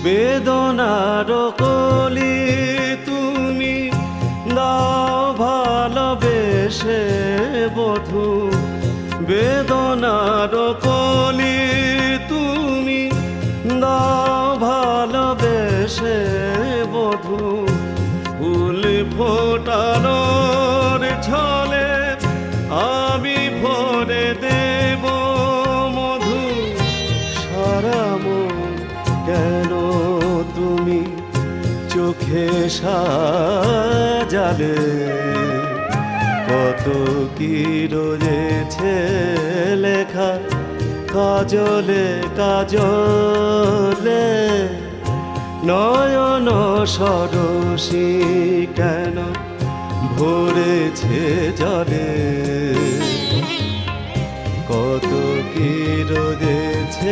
বেদনার কলি তুমি দাও ভালোবেসে বধূ, বেদনার কলি তুমি দাও ভালোবেসে বধূ। ফুল ফোটানোর ছলে আমি ভরে দেব মধু। সারা মন কেন তুমি চোখে সাজালে, কত কি রয়েছে লেখা কাজলে কাজলে। নয়ন সরসী কেন ভরেছে জলে, কত কি রয়েছে।